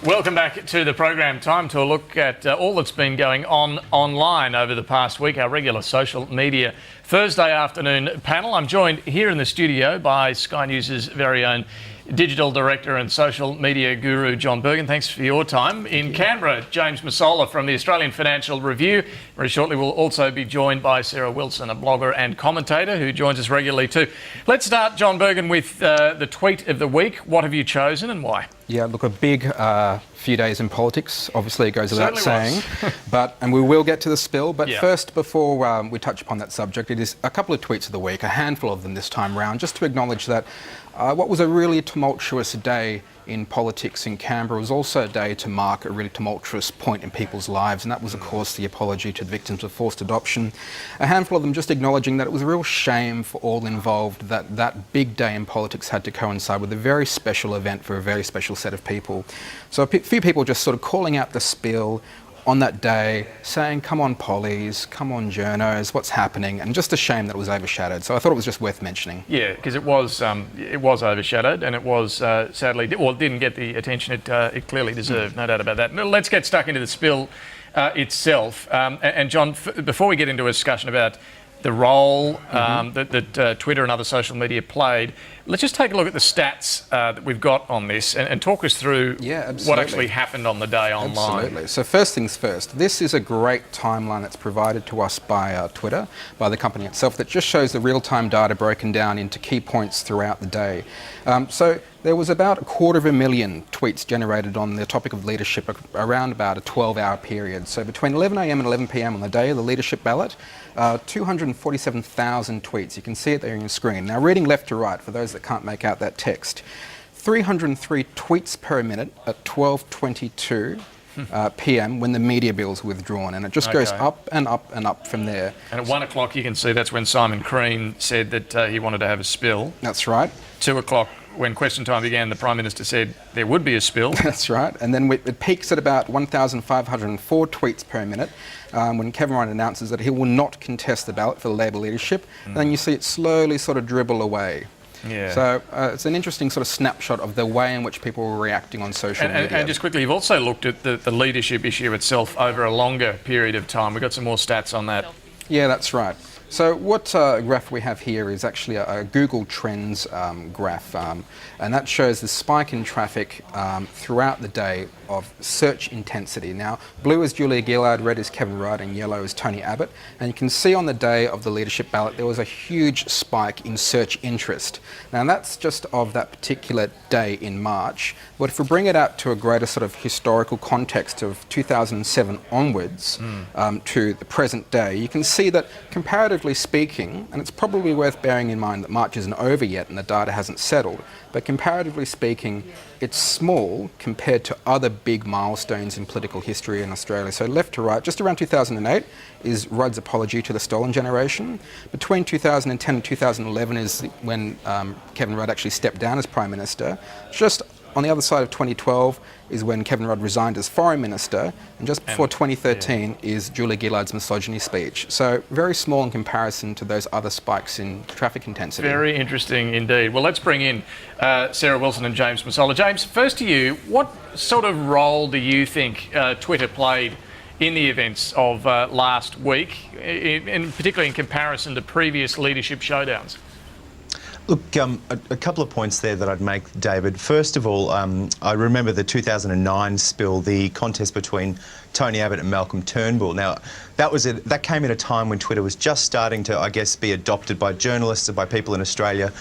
Welcome back to the program. Time to look at all that's been going on online over the past week, our regular social media Thursday afternoon panel. I'm joined here in the studio by Sky News' very own digital director and social media guru, John Bergen. Thanks for your time. In Canberra, James Massola from the Australian Financial Review. Very shortly we'll also be joined by Sarah Wilson, a blogger and commentator who joins us regularly too. Let's start, John Bergen, with the tweet of the week. What have you chosen and why? Yeah, look, a big few days in politics, obviously it goes without saying, and we will get to the spill, but first, before we touch upon that subject, it is a couple of tweets of the week, a handful of them this time round, just to acknowledge that what was a really tumultuous day in politics in Canberra was also a day to mark a really tumultuous point in people's lives, and that was, of course, the apology to the victims of forced adoption. A handful of them just acknowledging that it was a real shame for all involved that that big day in politics had to coincide with a very special event for a very special set of people. So a few people just sort of calling out the spill on that day, saying, come on pollies, come on journos, what's happening, and just a shame that it was overshadowed. So I thought it was just worth mentioning. Yeah, because it was overshadowed, and it was sadly, well, it didn't get the attention it clearly deserved, no doubt about that. Now, let's get stuck into the spill itself. And John, before we get into a discussion about the role that Twitter and other social media played, let's just take a look at the stats that we've got on this and talk us through what actually happened on the day online. Absolutely. So first things first, this is a great timeline that's provided to us by Twitter, by the company itself, that just shows the real-time data broken down into key points throughout the day. So there was about 250,000 tweets generated on the topic of leadership around about a 12-hour period. So between 11 a.m. and 11 p.m. on the day of the leadership ballot, 247,000 tweets. You can see it there on your screen. Now, reading left to right, for those that can't make out that text, 303 tweets per minute at 12:22 p.m. when the media bill's withdrawn, and it just goes up and up and up from there. And at 1 o'clock, you can see that's when Simon Crean said that he wanted to have a spill. That's right. 2 o'clock, when question time began, the Prime Minister said there would be a spill. That's right. And then it peaks at about 1,504 tweets per minute when Kevin Rudd announces that he will not contest the ballot for the Labor leadership. And then you see it slowly sort of dribble away. Yeah. So it's an interesting sort of snapshot of the way in which people were reacting on social media. And just quickly, you've also looked at the leadership issue itself over a longer period of time. We've got some more stats on that. Yeah, that's right. So what graph we have here is actually a Google Trends graph, and that shows the spike in traffic throughout the day of search intensity. Now, blue is Julia Gillard, red is Kevin Rudd, and yellow is Tony Abbott. And you can see on the day of the leadership ballot, there was a huge spike in search interest. Now, that's just of that particular day in March. But if we bring it out to a greater sort of historical context of 2007 onwards to the present day, you can see that comparatively speaking, and it's probably worth bearing in mind that March isn't over yet and the data hasn't settled, but comparatively speaking, it's small compared to other big milestones in political history in Australia. So left to right, just around 2008 is Rudd's apology to the stolen generation. Between 2010 and 2011 is when Kevin Rudd actually stepped down as Prime Minister. Just on the other side of 2012 is when Kevin Rudd resigned as Foreign Minister, and just before 2013 is Julia Gillard's misogyny speech. So very small in comparison to those other spikes in traffic intensity. Very interesting indeed. Well, let's bring in Sarah Wilson and James Massola. James, first to you, what sort of role do you think Twitter played in the events of last week, in particularly in comparison to previous leadership showdowns? Look, a couple of points there that I'd make, David. First of all, I remember the 2009 spill, the contest between Tony Abbott and Malcolm Turnbull. Now, that came at a time when Twitter was just starting to, I guess, be adopted by journalists and by people in Australia.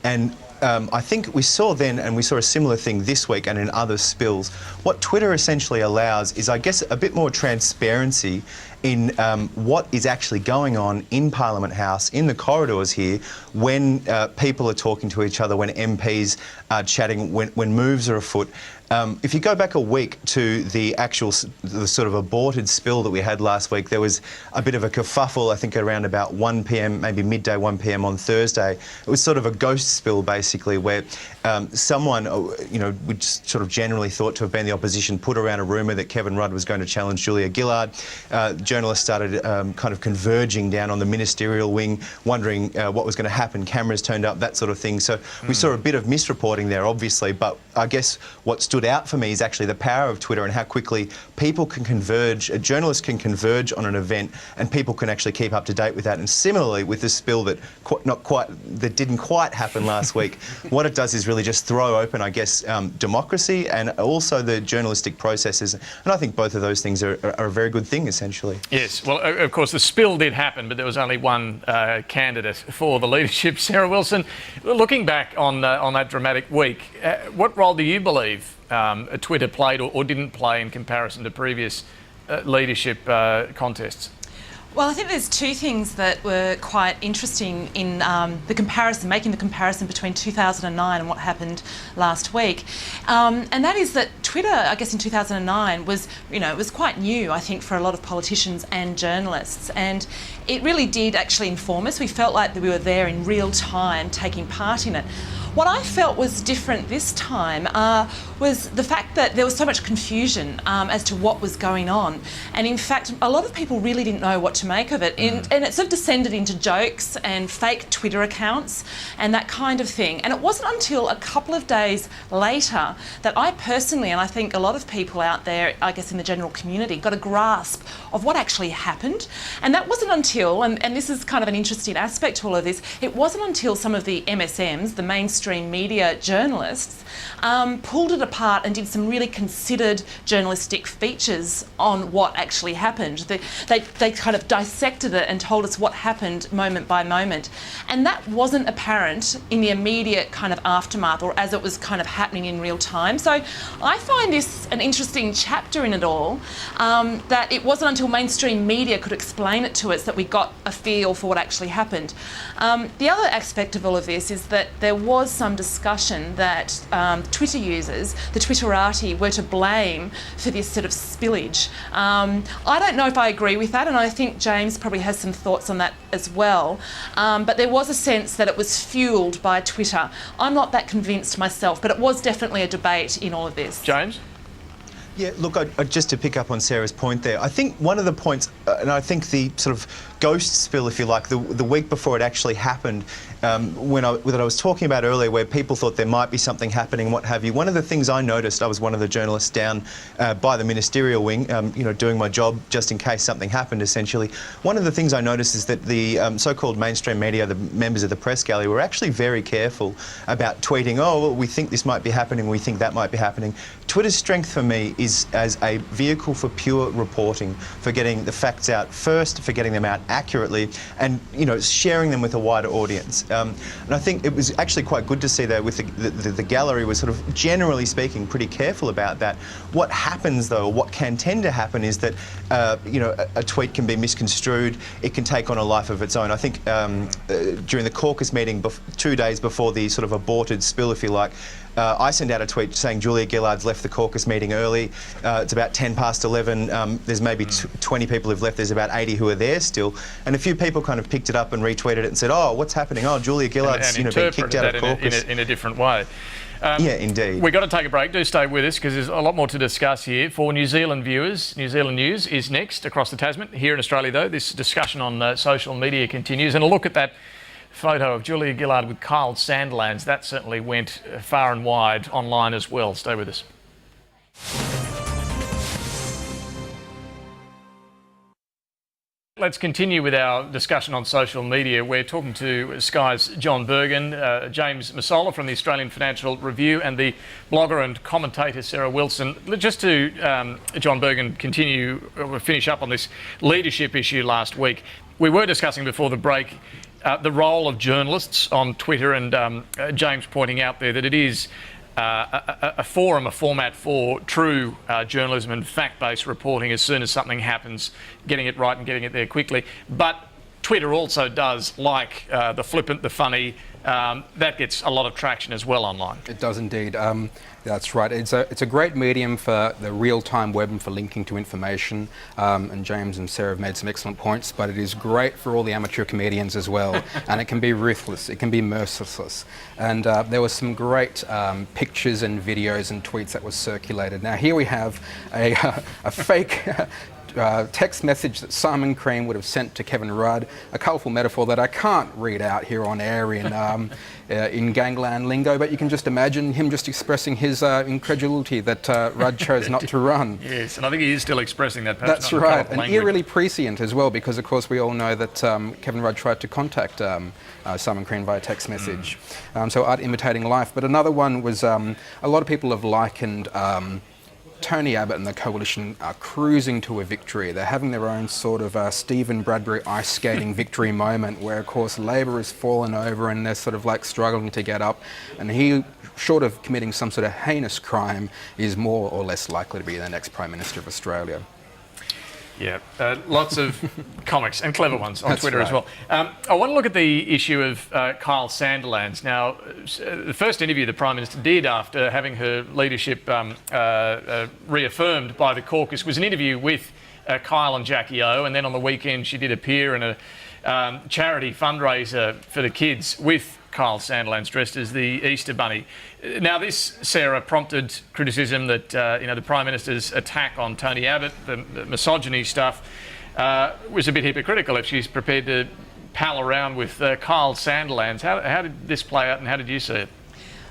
And I think we saw then, and we saw a similar thing this week and in other spills, what Twitter essentially allows is, I guess, a bit more transparency in what is actually going on in Parliament House, in the corridors here, when people are talking to each other, when MPs are chatting, when moves are afoot. If you go back a week to the sort of aborted spill that we had last week, there was a bit of a kerfuffle, I think around about 1 p.m, maybe midday 1 p.m. on Thursday. It was sort of a ghost spill, basically, where someone, we just sort of generally thought to have been the opposition, put around a rumour that Kevin Rudd was going to challenge Julia Gillard. journalists started kind of converging down on the ministerial wing, wondering what was going to happen. Cameras turned up, that sort of thing. So we saw a bit of misreporting there, obviously, but I guess what stood out for me is actually the power of Twitter and how quickly people can converge, journalists can converge on an event, and people can actually keep up to date with that. And similarly, with the spill that didn't quite happen last week, what it does is really just throw open, I guess, democracy and also the journalistic processes. And I think both of those things are a very good thing, essentially. Yes, well, of course, the spill did happen, but there was only one candidate for the leadership. Sarah Wilson, looking back on that dramatic week, what role do you believe Twitter played or didn't play in comparison to previous leadership contests? Well, I think there's two things that were quite interesting in making the comparison between 2009 and what happened last week. And that is that Twitter, I guess in 2009 was, it was quite new, I think, for a lot of politicians and journalists. And it really did actually inform us. We felt like that we were there in real time taking part in it. What I felt was different this time was the fact that there was so much confusion as to what was going on. And in fact, a lot of people really didn't know what to make of it. And it sort of descended into jokes and fake Twitter accounts and that kind of thing. And it wasn't until a couple of days later that I personally, and I think a lot of people out there, I guess in the general community, got a grasp of what actually happened. And that wasn't until, and this is kind of an interesting aspect to all of this, it wasn't until some of the MSMs, the mainstream media journalists, pulled it apart and did some really considered journalistic features on what actually happened. They kind of dissected it and told us what happened moment by moment. And that wasn't apparent in the immediate kind of aftermath or as it was kind of happening in real time. So I find this an interesting chapter in it all, that it wasn't until mainstream media could explain it to us that we got a feel for what actually happened. The other aspect of all of this is that there was some discussion that Twitter users, the Twitterati, were to blame for this sort of spillage. I don't know if I agree with that, and I think James probably has some thoughts on that as well. But there was a sense that it was fuelled by Twitter. I'm not that convinced myself, but it was definitely a debate in all of this. James? Yeah, look, just to pick up on Sarah's point there, I think one of the points, and I think the sort of ghost spill, if you like, the week before it actually happened, that I was talking about earlier, where people thought there might be something happening, what have you. One of the things I noticed, I was one of the journalists down by the ministerial wing, doing my job just in case something happened, essentially. One of the things I noticed is that the so-called mainstream media, the members of the press gallery, were actually very careful about tweeting, oh, well, we think this might be happening, we think that might be happening. Twitter's strength for me is as a vehicle for pure reporting, for getting the facts out first, for getting them out accurately, and sharing them with a wider audience. And I think it was actually quite good to see that with the gallery was sort of, generally speaking, pretty careful about that. What happens, though, what can tend to happen is that a tweet can be misconstrued. It can take on a life of its own. I think during the caucus meeting 2 days before the sort of aborted spill, if you like, I sent out a tweet saying Julia Gillard's left the caucus meeting early. It's about 11:10. There's maybe 20 people who've left. There's about 80 who are there still. And a few people kind of picked it up and retweeted it and said, oh, what's happening? Oh, Julia Gillard's been kicked out of caucus. In a different way. Yeah, indeed. We've got to take a break. Do stay with us because there's a lot more to discuss here. For New Zealand viewers, New Zealand News is next across the Tasman. Here in Australia, though, this discussion on social media continues. And a look at that photo of Julia Gillard with Kyle Sandilands, that certainly went far and wide online as well. Stay with us. Let's continue with our discussion on social media. We're talking to Sky's John Bergen, James Massola from the Australian Financial Review, and the blogger and commentator Sarah Wilson. Just to, John Bergen, finish up on this leadership issue last week. We were discussing before the break the role of journalists on Twitter, and James pointing out there that it is a format for true journalism and fact-based reporting as soon as something happens, getting it right and getting it there quickly. But Twitter also does like the flippant, the funny. That gets a lot of traction as well online. It does indeed. That's right. It's a great medium for the real-time web and for linking to information. And James and Sarah have made some excellent points, but it is great for all the amateur comedians as well. And it can be ruthless. It can be merciless. And there were some great pictures and videos and tweets that were circulated. Now here we have a fake text message that Simon Crean would have sent to Kevin Rudd, a colourful metaphor that I can't read out here on air in gangland lingo, but you can just imagine him just expressing his incredulity that Rudd chose not to run. Yes, and I think he is still expressing that. That's right, and eerily prescient as well, because of course we all know that Kevin Rudd tried to contact Simon Crean via text message. So art imitating life. But another one was a lot of people have likened Tony Abbott and the coalition are cruising to a victory. They're having their own sort of Stephen Bradbury ice skating victory moment where, of course, Labor has fallen over and they're sort of like struggling to get up. And he, short of committing some sort of heinous crime, is more or less likely to be the next Prime Minister of Australia. Yeah, lots of comics and clever ones on That's Twitter right. as well. I want to look at the issue of Kyle Sandilands. Now, the first interview the Prime Minister did after having her leadership reaffirmed by the caucus was an interview with Kyle and Jackie O, and then on the weekend she did appear in a charity fundraiser for the kids with Kyle Sandilands dressed as the Easter Bunny. Now, this, Sarah, prompted criticism that the Prime Minister's attack on Tony Abbott, the misogyny stuff, was a bit hypocritical if she's prepared to pal around with Kyle Sandilands. How did this play out and how did you see it?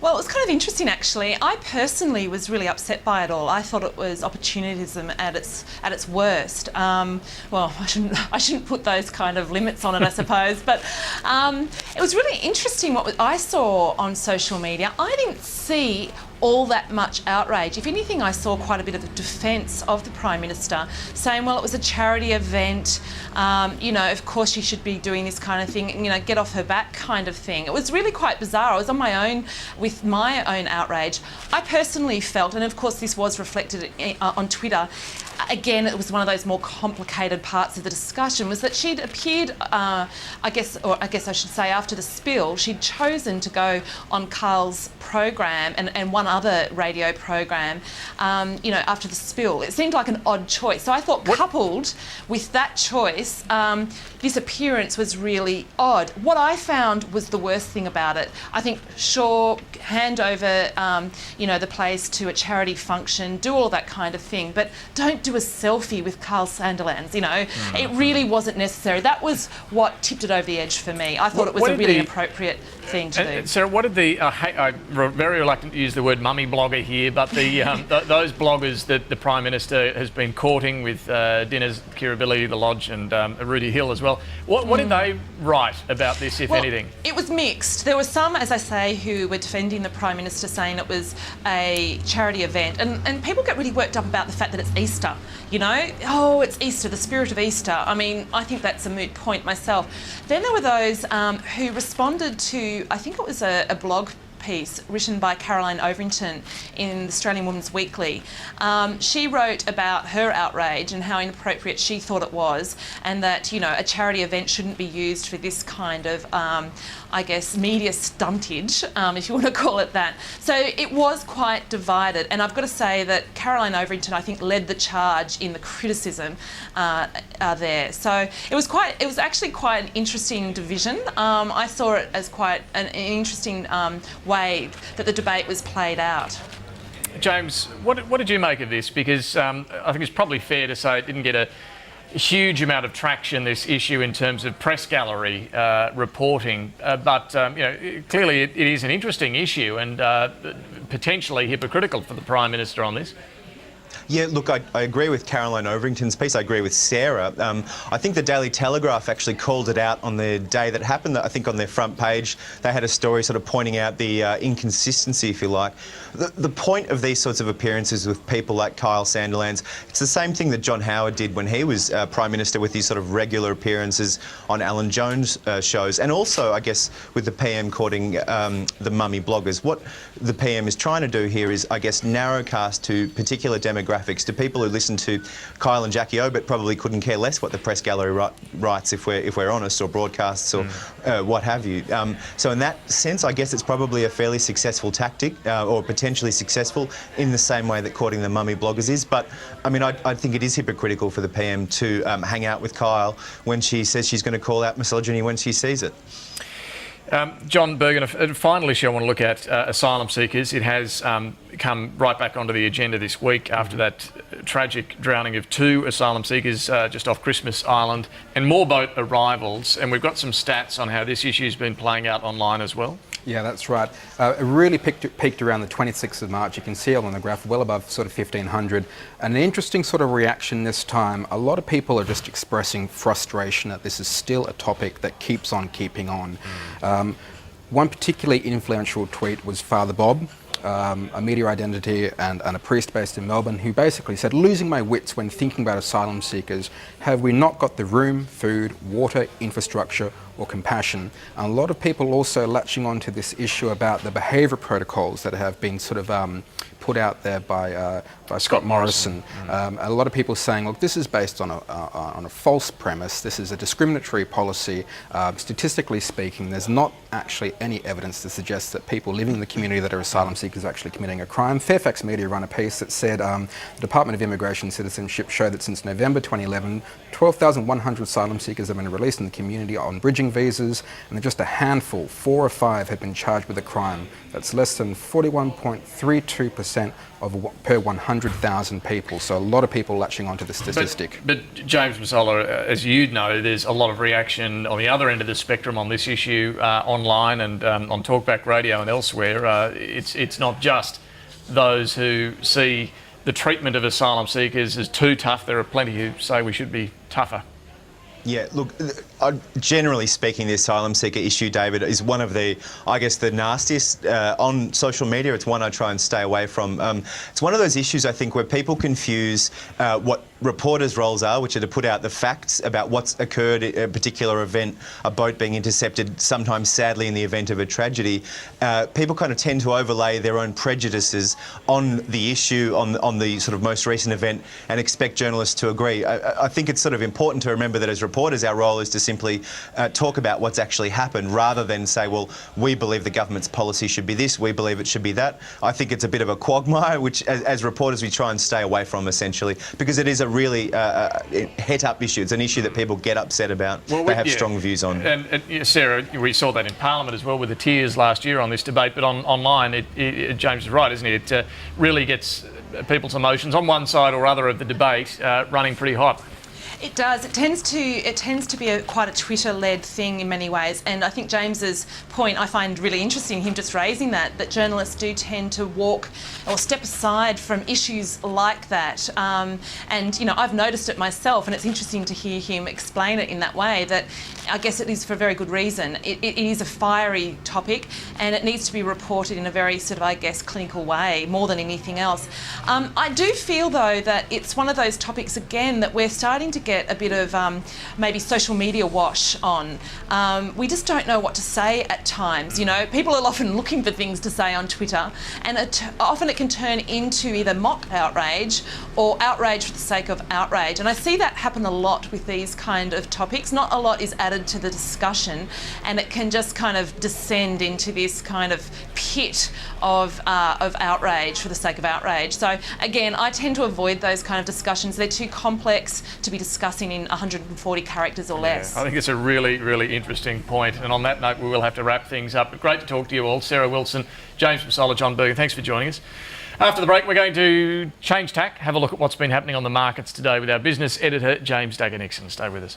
Well, it was kind of interesting, actually. I personally was really upset by it all. I thought it was opportunism at its worst. Well, I shouldn't put those kind of limits on it, I suppose. But it was really interesting what I saw on social media. I didn't see all that much outrage. If anything, I saw quite a bit of a defence of the Prime Minister, saying, well, it was a charity event, of course she should be doing this kind of thing, get off her back kind of thing. It was really quite bizarre. I was on my own with my own outrage. I personally felt, and of course this was reflected on Twitter, again, it was one of those more complicated parts of the discussion, was that she'd appeared, I guess I should say after the spill, she'd chosen to go on Carl's program and one other radio program, after the spill. It seemed like an odd choice. So I thought coupled with that choice, this appearance was really odd. What I found was the worst thing about it. I think, sure, hand over, the place to a charity function, do all that kind of thing, but don't do a selfie with Kyle Sandilands. It really wasn't necessary. That was what tipped it over the edge for me. I thought it was a really inappropriate thing to do. Sarah, what did I'm very reluctant to use the word mummy blogger here, but those bloggers that the Prime Minister has been courting with Dinners, Kirribilli, The Lodge and Rudy Hill as well, what did they write about this, if anything? It was mixed. There were some, as I say, who were defending the Prime Minister, saying it was a charity event, and people get really worked up about the fact that it's Easter. Oh, it's Easter, the spirit of Easter. I mean, I think that's a moot point myself. Then there were those who responded to, I think it was a blog piece written by Caroline Overington in the Australian Women's Weekly. She wrote about her outrage and how inappropriate she thought it was, and that, a charity event shouldn't be used for this kind of, media stuntage, if you want to call it that. So it was quite divided, and I've got to say that Caroline Overington, I think, led the charge in the criticism there. So it was actually quite an interesting division. I saw it as quite an interesting way that the debate was played out. James, what did you make of this? Because I think it's probably fair to say it didn't get a huge amount of traction, this issue, in terms of press gallery reporting, but clearly it is an interesting issue and potentially hypocritical for the Prime Minister on this. Yeah, look, I agree with Caroline Overington's piece. I agree with Sarah. I think the Daily Telegraph actually called it out on the day that happened. I think on their front page, they had a story sort of pointing out the inconsistency, if you like. The point of these sorts of appearances with people like Kyle Sandilands, it's the same thing that John Howard did when he was Prime Minister, with his sort of regular appearances on Alan Jones shows, and also, I guess, with the PM courting the mummy bloggers. What the PM is trying to do here is, I guess, narrowcast to particular demographics, to people who listen to Kyle and Jackie O, but probably couldn't care less what the press gallery writes, if we're honest, or broadcasts, or what have you. So in that sense, I guess it's probably a fairly successful tactic, or potentially successful, in the same way that courting the mummy bloggers is. But I mean, I think it is hypocritical for the PM to hang out with Kyle when she says she's going to call out misogyny when she sees it. John Bergen, a final issue I want to look at, asylum seekers. It has come right back onto the agenda this week after that tragic drowning of 2 asylum seekers just off Christmas Island, and more boat arrivals. And we've got some stats on how this issue's been playing out online as well. Yeah, that's right. It really peaked around the 26th of March. You can see it on the graph, well above sort of 1,500. And an interesting sort of reaction this time. A lot of people are just expressing frustration that this is still a topic that keeps on keeping on. One particularly influential tweet was Father Bob, a media identity and a priest based in Melbourne, who basically said, "Losing my wits when thinking about asylum seekers. Have we not got the room, food, water, infrastructure, or compassion?" And a lot of people also latching onto this issue about the behaviour protocols that have been sort of put out there by Scott Morrison. A lot of people saying, look, this is based on a false premise. This is a discriminatory policy. Statistically speaking, there's not actually any evidence to suggest that people living in the community that are asylum seekers are actually committing a crime. Fairfax Media ran a piece that said the Department of Immigration and Citizenship showed that since November 2011, 12,100 asylum seekers have been released in the community on bridging visas, and just a handful, 4 or 5, have been charged with a crime. That's less than 41.32% per 100,000 people. So a lot of people latching onto the statistic. But James Massola, as you know, there's a lot of reaction on the other end of the spectrum on this issue online and on Talkback Radio and elsewhere. It's not just those who see the treatment of asylum seekers as too tough. There are plenty who say we should be tougher. Yeah, look, generally speaking, the asylum seeker issue, David, is one of the, I guess, the nastiest on social media. It's one I try and stay away from. It's one of those issues, I think, where people confuse what reporters' roles are, which are to put out the facts about what's occurred at a particular event, a boat being intercepted, sometimes sadly in the event of a tragedy. People kind of tend to overlay their own prejudices on the issue, on the sort of most recent event, and expect journalists to agree. I think it's sort of important to remember that as reporters, our role is to simply talk about what's actually happened, rather than say, well, we believe the government's policy should be this, we believe it should be that. I think it's a bit of a quagmire, which as reporters we try and stay away from, essentially, because it is a really het-up issue. It's an issue that people get upset about. Well, they have strong views on. And Sarah, we saw that in Parliament as well with the tears last year on this debate, but online, James is right, isn't it? It really gets people's emotions on one side or other of the debate running pretty hot. It does. It tends to be quite a Twitter-led thing in many ways, and I think James's point I find really interesting. Him just raising that journalists do tend to walk or step aside from issues like that, and you know, I've noticed it myself, and it's interesting to hear him explain it in that way. That I guess it is for a very good reason. It is a fiery topic, and it needs to be reported in a very sort of, I guess, clinical way more than anything else. I do feel though that it's one of those topics again that we're starting to get a bit of maybe social media wash on. We just don't know what to say at times. You know, people are often looking for things to say on Twitter, and often it can turn into either mock outrage or outrage for the sake of outrage. And I see that happen a lot with these kind of topics. Not a lot is added to the discussion, and it can just kind of descend into this kind of pit of outrage for the sake of outrage. So again, I tend to avoid those kind of discussions. They're too complex to be discussing in 140 characters or less. I think it's a really, really interesting point. And on that note, we will have to wrap things up. But great to talk to you all. Sarah Wilson, James Massola, John Bergen, thanks for joining us. After the break, we're going to change tack, have a look at what's been happening on the markets today with our business editor, James Dagger-Nixon. Stay with us.